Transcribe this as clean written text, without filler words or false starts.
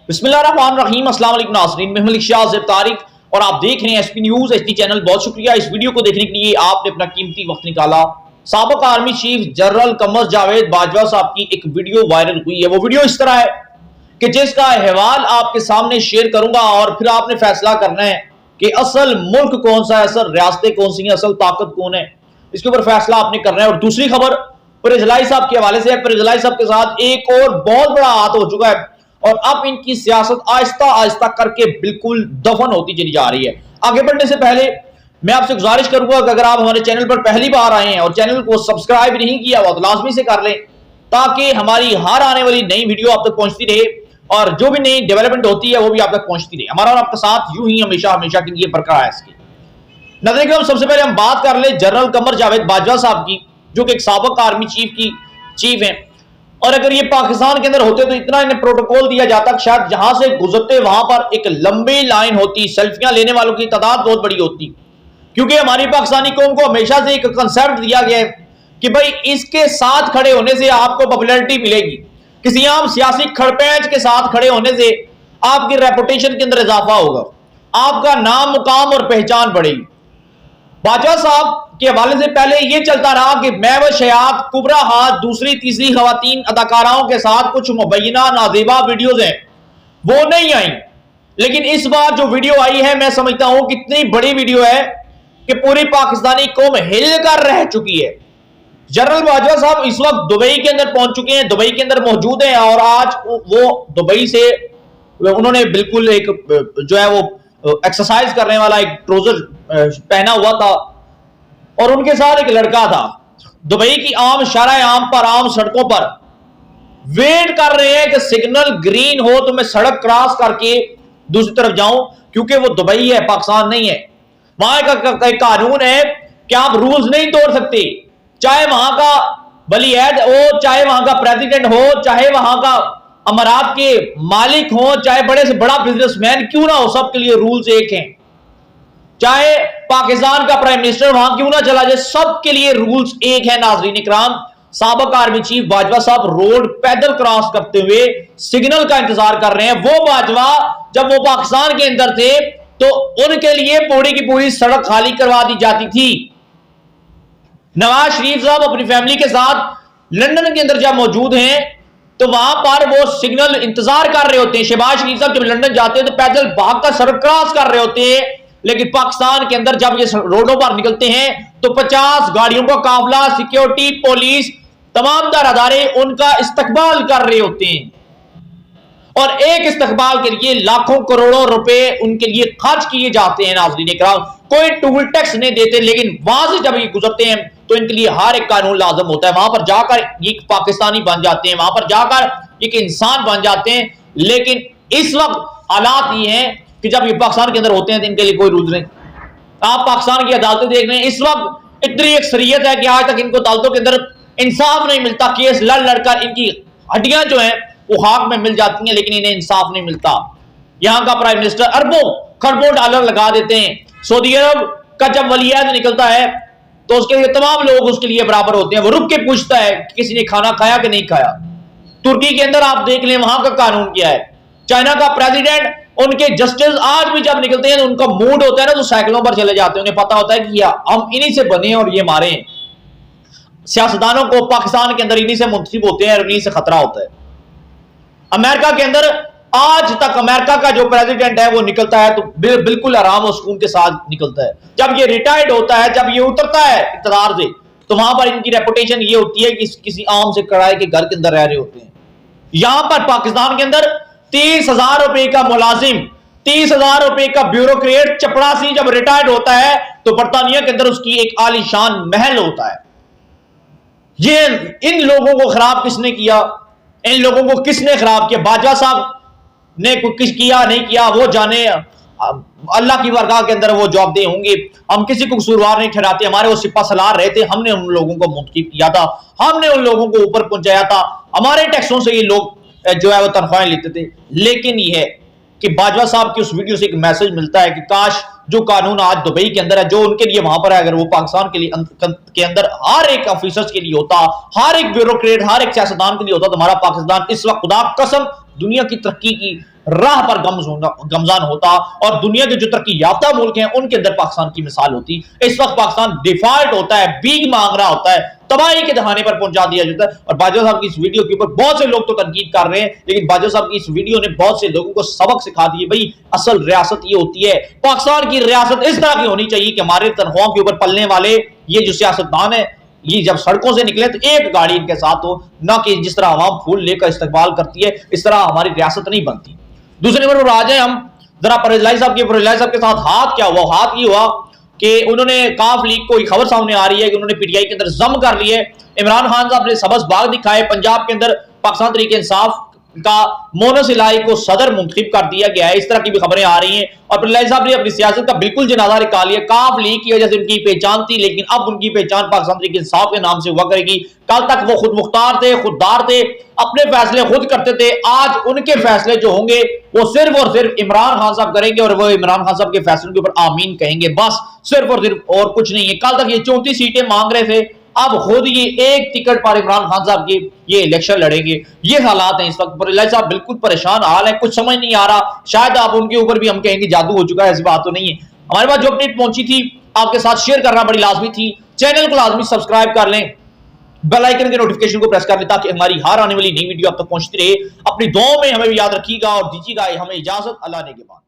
बिस्मिल्लाहिर्रहमानिर्रहीम। अस्सलाम वालेकुम नाज़रीन, मैं मलिक शाह ज़ेब तारिक और आप देख रहे हैं एसपी न्यूज़ एचडी चैनल। बहुत शुक्रिया इस वीडियो को देखने के लिए, आपने अपना कीमती वक्त निकाला। साबिक army chief general Qamar Javed Bajwa साहब की एक वीडियो वायरल हुई है। वो वीडियो इस तरह है कि जिसका अहवाल आपके सामने शेयर करूंगा और फिर आपने फैसला करना है कि असल मुल्क कौन सा है, असल रियासतें कौन सी हैं, असल ताकत कौन है, इसके ऊपर फैसला आपने करना है। और दूसरी खबर परवेज़ साहब के हवाले से है। परवेज़ साहब के साथ एक और बहुत बड़ा हाथ हो चुका है और अब इनकी सियासत आहिस्ता आहिस्ता करके बिल्कुल दफन होती चली जा रही है। आगे बढ़ने से पहले मैं आपसे गुजारिश करूंगा कि अगर आप हमारे चैनल पर पहली बार आए हैं और चैनल को सब्सक्राइब नहीं किया हुआ तो लाजमी से कर लें, ताकि हमारी हर आने वाली नई वीडियो आप तक पहुंचती रहे और जो भी नई डेवलपमेंट होती है वो भी आप तक पहुंचती रहे। हमारा और आपका साथ यूं ही हमेशा हमेशा के लिए बरकरार है। इसकी नजर हम सबसे पहले हम बात कर ले जनरल कमर जावेद बाजवा साहब की, जो कि एक साबिक आर्मी चीफ हैं। और अगर ये पाकिस्तान के अंदर होते तो इतना इन्हें प्रोटोकॉल दिया जाता कि शायद जहां से गुजरते वहां पर एक लंबी लाइन होती, सेल्फियां लेने वालों की तादाद बहुत बड़ी होती। क्योंकि हमारी पाकिस्तानी कौम को हमेशा से एक कंसेप्ट दिया गया है कि भाई इसके साथ खड़े होने से आपको पॉपुलैरिटी मिलेगी, किसी आम सियासी खड़पेंच के साथ खड़े होने से आपकी रेपुटेशन के अंदर इजाफा होगा, आपका नाम मुकाम और पहचान बढ़ेगी। बाजवा साहब के हवाले से पहले यह चलता रहा कि मैं व शयात कुबरा हाथ दूसरी तीसरी खवातीन अदाकाराओं के साथ कुछ मुबैना नाजेबा वीडियोज हैं, वो नहीं आई। लेकिन इस बार जो वीडियो आई है मैं समझता हूं कितनी बड़ी वीडियो है कि पूरी पाकिस्तानी कौम हिल कर रह चुकी है। जनरल बाजवा साहब इस वक्त दुबई के अंदर पहुंच चुके हैं, दुबई के अंदर मौजूद हैं और आज वो दुबई से उन्होंने बिल्कुल एक जो है वो एक्सरसाइज करने वाला एक ट्राउजर पहना हुआ था और उनके साथ एक लड़का था। दुबई की आम शराय आम पर आम सड़कों पर वेट कर रहे हैं कि सिग्नल ग्रीन हो तो मैं सड़क क्रॉस करके दूसरी तरफ जाऊं, क्योंकि वो दुबई है, पाकिस्तान नहीं है। वहां का कानून है कि आप रूल्स नहीं तोड़ सकते, चाहे वहां का वलीअहद हो, चाहे वहां का प्रेसिडेंट हो, चाहे वहां का अमारात के मालिक हो, चाहे बड़े से बड़ा बिजनेसमैन क्यों ना हो, सबके लिए रूल्स एक हैं। चाहे पाकिस्तान का प्राइम मिनिस्टर वहां क्यों ना चला जाए, सबके लिए रूल्स एक है। नाजरीन इकराम, साबिक आर्मी चीफ बाजवा साहब रोड पैदल क्रॉस करते हुए सिग्नल का इंतजार कर रहे हैं। वो बाजवा जब वो पाकिस्तान के अंदर थे तो उनके लिए पूरी की पूरी सड़क खाली करवा दी जाती थी। नवाज शरीफ साहब अपनी फैमिली के साथ लंदन के अंदर जब मौजूद हैं तो वहां पर वो सिग्नल इंतजार कर रहे होते हैं। शहबाज शरीफ साहब जब लंदन जाते हैं तो पैदल भागकर सड़क क्रॉस कर रहे होते हैं। लेकिन पाकिस्तान के अंदर जब ये रोडों पर निकलते हैं तो 50 गाड़ियों का काफिला, सिक्योरिटी, पुलिस, तमाम दर अदारे उनका इस्तकबाल कर रहे होते हैं और एक इस्तकबाल के लिए लाखों करोड़ों रुपए उनके लिए खर्च किए जाते हैं। नाज़रीन इकराम, कोई टूल टैक्स नहीं देते, लेकिन वहां से जब ये गुजरते हैं तो इनके लिए हर एक कानून लाजम होता है। वहां पर जाकर ये पाकिस्तानी बन जाते हैं, वहां पर जाकर एक इंसान बन जाते हैं। लेकिन इस वक्त हालात ये हैं कि जब ये पाकिस्तान के अंदर होते हैं तो इनके लिए कोई रूल नहीं। आप पाकिस्तान की अदालतें देख रहे हैं, इस वक्त इतनी अक्सरियत है कि आज तक इनको अदालतों के अंदर इंसाफ नहीं मिलता। केस लड़ लड़कर इनकी हड्डियां जो हैं वो खाक में मिल जाती हैं, लेकिन इन्हें इंसाफ नहीं मिलता। यहां का प्राइम मिनिस्टर अरबों खरबों डॉलर लगा देते हैं। सऊदी अरब का जब वलीअहद निकलता है तो उसके लिए तमाम लोग उसके लिए बराबर होते हैं। वो रुक के पूछता है कि किसी ने खाना खाया कि नहीं खाया। तुर्की के अंदर आप देख लें वहां का कानून क्या है। चाइना का प्रेसिडेंट, उनके जस्टिस आज भी जब निकलते हैं तो उनका मूड होता है ना, तो साइकिलों पर चले जाते हैं। उन्हें पता होता है कि हम इन्हीं से बने और ये मारे हैं। सियासतदानों को पाकिस्तान के अंदर इन्हीं से मुंतसिब होते हैं और इन्हीं से खतरा होता है। अमेरिका के अंदर आज तक अमेरिका का जो प्रेसिडेंट है वो निकलता है तो बिल्कुल आराम और सुकून के साथ निकलता है। जब ये रिटायर्ड होता है, जब ये उतरता है इक़्तिदार से, तो वहां पर इनकी रेपुटेशन ये होती है कि किसी आम से कड़ाई के घर के अंदर रह रहे होते हैं। यहां पर पाकिस्तान के अंदर 30,000 रुपए का मुलाजिम, 30,000 रुपए का ब्यूरोक्रेट चपड़ासी जब रिटायर्ड होता है तो बरतानिया के अंदर उसकी एक आलीशान महल होता है। ये इन लोगों को खराब किसने किया? इन लोगों को किसने खराब किया? बाजवा साहब ने कुछ किया नहीं किया वो जाने, अल्लाह की बारगाह के अंदर वो जवाबदेह होंगे। हम किसी को कसूरवार नहीं ठहराते। हमारे वो सिपा सलार रहे थे, हमने उन लोगों को मुंतखब किया था, हमने उन लोगों को ऊपर पहुंचाया था, हमारे टैक्सों से ये लोग जो है वो तनख्वाहें लेते थे। लेकिन ये है कि बाजवा साहब की उस वीडियो से एक मैसेज मिलता है कि काश जो कानून आज दुबई के अंदर है, जो उनके लिए वहां पर है, अगर वो पाकिस्तान के लिए के अंदर हर एक ऑफिसर्स के लिए होता, हर एक ब्यूरोक्रेट, हर एक सियासतदान के लिए होता, तो हमारा पाकिस्तान इस वक्त खुदा कसम दुनिया की तरक्की की राह पर गमजान होता और दुनिया के जो तरक्की याफ्ता मुल्क हैं उनके अंदर पाकिस्तान की मिसाल होती। इस वक्त पाकिस्तान डिफॉल्ट होता है, भीख मांग रहा होता है, तबाही के दहाने पर पहुंचा दिया जाता है। और बाजवा साहब की इस वीडियो के ऊपर बहुत से लोग तो तनकीद कर रहे हैं, लेकिन बाजवा साहब की इस वीडियो ने बहुत से लोगों को सबक सिखा दिए। भाई असल रियासत ये होती है, पाकिस्तान की रियासत इस तरह की होनी चाहिए कि हमारे तनख्वाहों के ऊपर पलने वाले ये जो सियासतदान है, ये जब सड़कों से निकले तो एक गाड़ी इनके साथ हो, ना कि जिस तरह आवाम फूल लेकर इस्तेमाल करती है, इस तरह हमारी रियासत नहीं बनती। दूसरे नंबर पर आ जाए हम जरा परवेज़ साहब के साथ हाथ क्या हुआ। हाथ ये हुआ कि उन्होंने काफ लीग को खबर सामने आ रही है कि उन्होंने पीटीआई के अंदर जम कर लिए। इमरान खान साहब ने सबस बाग दिखाए। पंजाब के अंदर पाकिस्तान तहरीक इंसाफ का मोनस इलाही को सदर मुंतखब कर दिया गया है, इस तरह की भी खबरें आ रही हैं। और परवेज़ साहब ने अपनी सियासत का बिल्कुल जनाजा निकाल लिया। काफ लीग की वजह से उनकी पहचान थी, लेकिन अब उनकी पहचान पाकिस्तान तहरीक इंसाफ के नाम से हुआ करेगी। कल तक वो खुद मुख्तार थे, खुददार थे, अपने फैसले खुद करते थे। आज उनके फैसले जो होंगे वो सिर्फ और सिर्फ इमरान खान साहब करेंगे और वो इमरान खान साहब के फैसलों के ऊपर आमीन कहेंगे, बस सिर्फ और सिर्फ, और कुछ नहीं है। कल तक ये 34 सीटें मांग रहे थे, अब खुद ये एक टिकट पर इमरान खान साहब की ये इलेक्शन लड़ेंगे। ये हालात हैं इस वक्त। परवेज़ साहब बिल्कुल परेशान हाल है, कुछ समझ नहीं आ रहा। शायद आप उनके ऊपर भी हम कहेंगे जादू हो चुका है, ऐसी बात तो नहीं है। हमारे पास जो अपडेट पहुंची थी आपके साथ शेयर करना बड़ी लाजमी थी। चैनल को लाजमी सब्सक्राइब कर लें, बेल आइकन के नोटिफिकेशन को प्रेस कर लें ताकि हमारी हर आने वाली नई वीडियो आप तक पहुंचती रहे। अपनी दुआओं में हमें भी याद रखिएगा और दीजिएगा हमें इजाजत। अल्लाह ने के बाद।